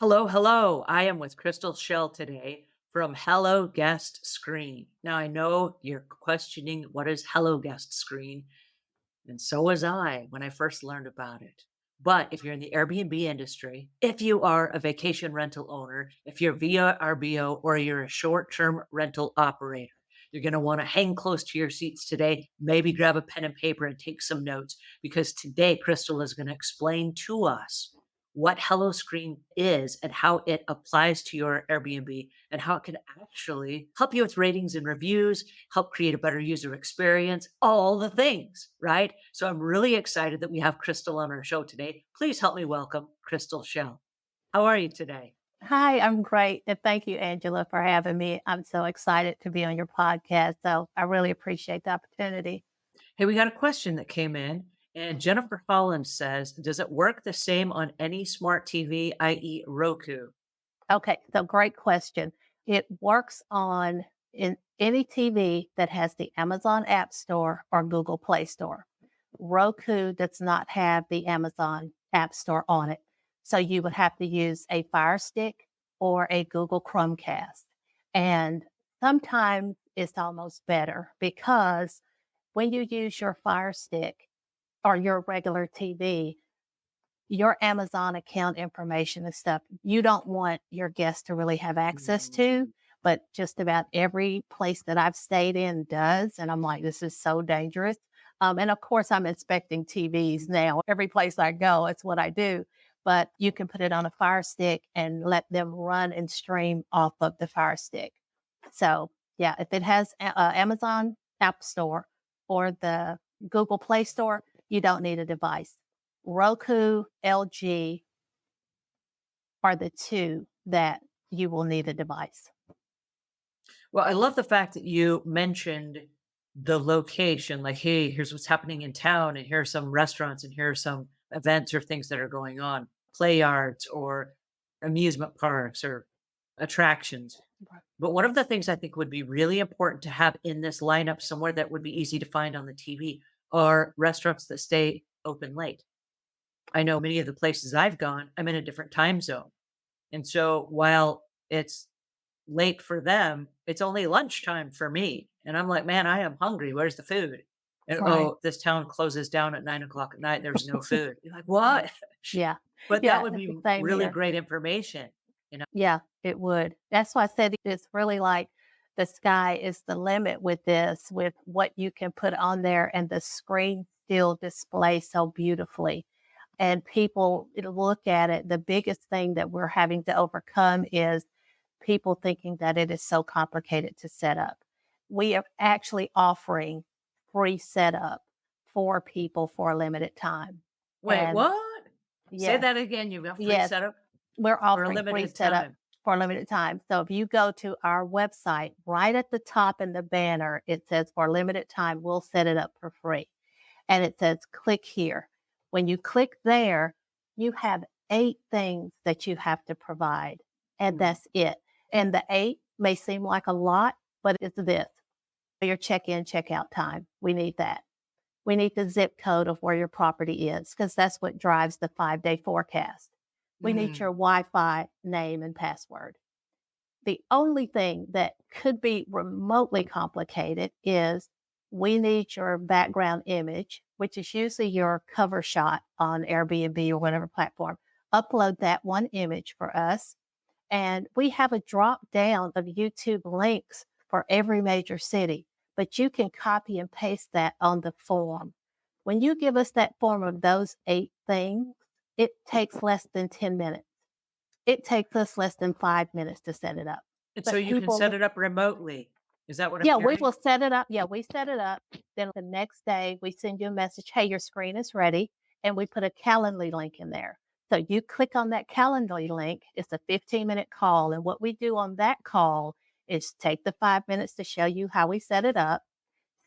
Hello, hello. I am with Crystal Shell today from Hello Guest Screen. Now, I know you're questioning what is Hello Guest Screen, and so was I when I first learned about it. But if you're in the Airbnb industry, if you are a vacation rental owner, if you're via RBO, or you're a short term rental operator, you're going to want to hang close to your seats today. Maybe grab a pen and paper and take some notes because today Crystal is going to explain to us what Hello Screen is and how it applies to your Airbnb and how it can actually help you with ratings and reviews, help create a better user experience, all the things, right? So I'm really excited that we have Crystal on our show today. Please help me welcome Crystal Shell. How are you today? Hi, I'm great. And thank you, Angela, for having me. I'm so excited to be on your podcast. So I really appreciate the opportunity. Hey, we got a question that came in, and Jennifer Holland says, does it work the same on any smart TV, i.e., Roku? Okay, so great question. It works on in any TV that has the Amazon App Store or Google Play Store. Roku does not have the Amazon App Store on it. So you would have to use a Fire Stick or a Google Chromecast. And sometimes it's almost better because when you use your Fire Stick or your regular TV, your Amazon account information and stuff, you don't want your guests to really have access to, Mm. but just about every place that I've stayed in does. And I'm like, this is so dangerous. And of course, I'm inspecting TVs now. Every place I go, it's what I do. But you can put it on a Fire Stick and let them run and stream off of the Fire Stick. So, yeah, if it has Amazon App Store or the Google Play Store, you don't need a device. Roku, LG are the 2 that you will need a device. Well, I love the fact that you mentioned the location, like, hey, here's what's happening in town, and here are some restaurants, and here are some events or things that are going on, play yards or amusement parks or attractions. Right. But one of the things I think would be really important to have in this lineup somewhere that would be easy to find on the TV are restaurants that stay open late. I know many of the places I've gone, I'm in a different time zone. And so while it's late for them, it's only lunchtime for me. And I'm like, man, I am hungry. Where's the food? And Right. oh, this town closes down at 9 o'clock at night. There's no food. You're like, Yeah. what? Yeah. But that Yeah, would it's the be same really here. great information. You know, Yeah, it would. That's why I said it's really like the sky is the limit with this, with what you can put on there, and the screen still displays so beautifully. And people look at it. The biggest thing that we're having to overcome is people thinking that it is so complicated to set up. We are actually offering free setup for people for a limited time. wait, And what? Say yes, that again. You've got free yes, setup we're for a offering free limited setup time. for a limited time. So if you go to our website, right at the top in the banner, it says for a limited time, we'll set it up for free. And it says click here. When you click there, you have 8 things that you have to provide, and Mm. that's it. And the 8 may seem like a lot, but it's this: your check in, check out time. We need that. We need the zip code of where your property is because that's what drives the 5-day forecast. We need Mm. your Wi Fi name and password. The only thing that could be remotely complicated is we need your background image, which is usually your cover shot on Airbnb or whatever platform. Upload that one image for us. And we have a drop down of YouTube links for every major city, but you can copy and paste that on the form. When you give us that form of those 8 things, it takes less than 10 minutes. It takes us less than 5 minutes to set it up. And so But you can people, set it up remotely. Is that what I'm yeah, we hearing? will set it up. Yeah, we set it up. Then the next day, we send you a message, hey, your screen is ready. And we put a Calendly link in there. So you click on that Calendly link. It's a 15-minute call. And what we do on that call is take the 5 minutes to show you how we set it up,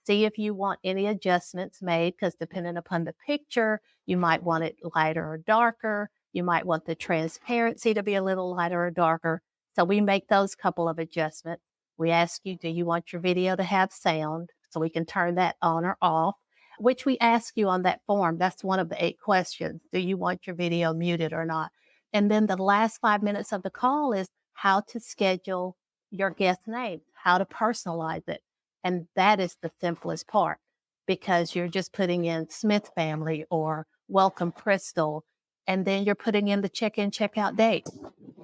see if you want any adjustments made, because depending upon the picture, you might want it lighter or darker. You might want the transparency to be a little lighter or darker. So we make those couple of adjustments. We ask you, do you want your video to have sound? So we can turn that on or off, which we ask you on that form. That's one of the 8 questions. Do you want your video muted or not? And then the last 5 minutes of the call is how to schedule your guest name, how to personalize it. And that is the simplest part because you're just putting in Smith family or welcome Crystal, and then you're putting in the check in, check out date.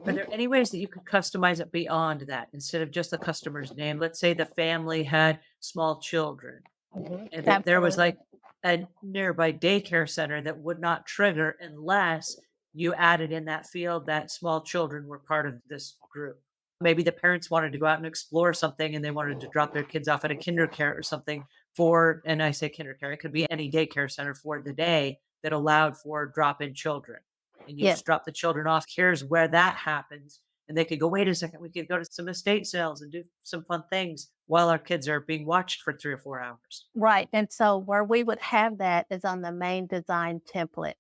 Are there any ways that you could customize it beyond that instead of just the customer's name? Let's say the family had small children Mhm. and that there was Absolutely. like a nearby daycare center that would not trigger unless you added in that field that small children were part of this group. Maybe the parents wanted to go out and explore something and they wanted to drop their kids off at a kindercare or something for, and I say kindercare, it could be any daycare center for the day that allowed for drop in children. And you Yes. just drop the children off. Here's where that happens. And they could go, wait a second, we could go to some estate sales and do some fun things while our kids are being watched for 3 or 4 hours. Right, and so where we would have that is on the main design template,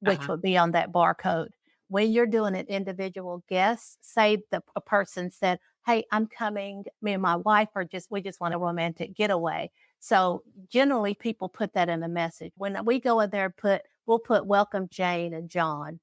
which Uh-huh. would be on that barcode. When you're doing an individual guest, say a person said, "Hey, I'm coming, me and my wife are just we just want a romantic getaway." So, generally, people put that in the message. When we go in there, we'll put "Welcome Jane and John."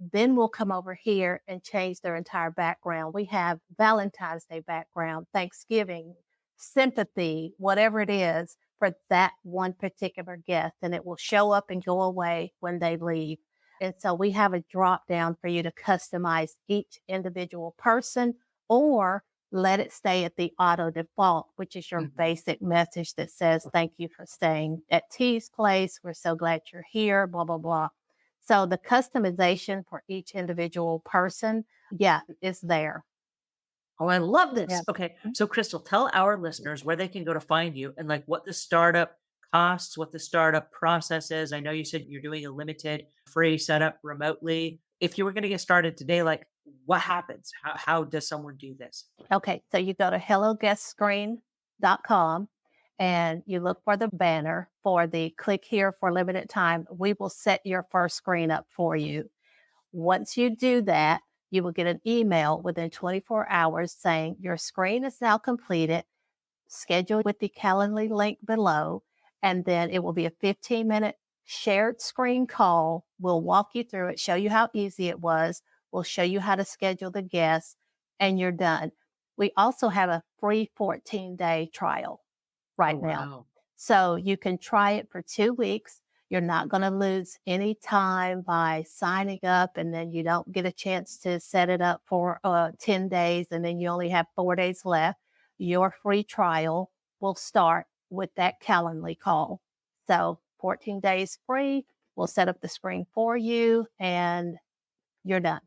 Then we'll come over here and change their entire background. We have Valentine's Day background, Thanksgiving, sympathy, whatever it is for that one particular guest. And it will show up and go away when they leave. And so we have a drop down for you to customize each individual person or let it stay at the auto default, which is your Mhm. basic message that says, "Thank you for staying at T's place. We're so glad you're here," blah, blah, blah. So the customization for each individual person, yeah, is there. Oh, I love this. Yeah. Okay. So, Crystal, tell our listeners where they can go to find you and like what the startup costs, what the startup process is. I know you said you're doing a limited free setup remotely. If you were going to get started today, like what happens? How does someone do this? Okay, so you go to helloguestscreen.com and you look for the banner for the click here for limited time. We will set your first screen up for you. Once you do that, you will get an email within 24 hours saying your screen is now completed. Schedule with the Calendly link below, and then it will be a 15-minute shared screen call. We'll walk you through it, show you how easy it was. We'll show you how to schedule the guests, and you're done. We also have a free 14-day trial Oh, right now. wow. So you can try it for 2 weeks. You're not going to lose any time by signing up, and then you don't get a chance to set it up for 10 days, and then you only have 4 days left. Your free trial will start with that Calendly call. So 14 days free. We'll set up the screen for you, and you're done.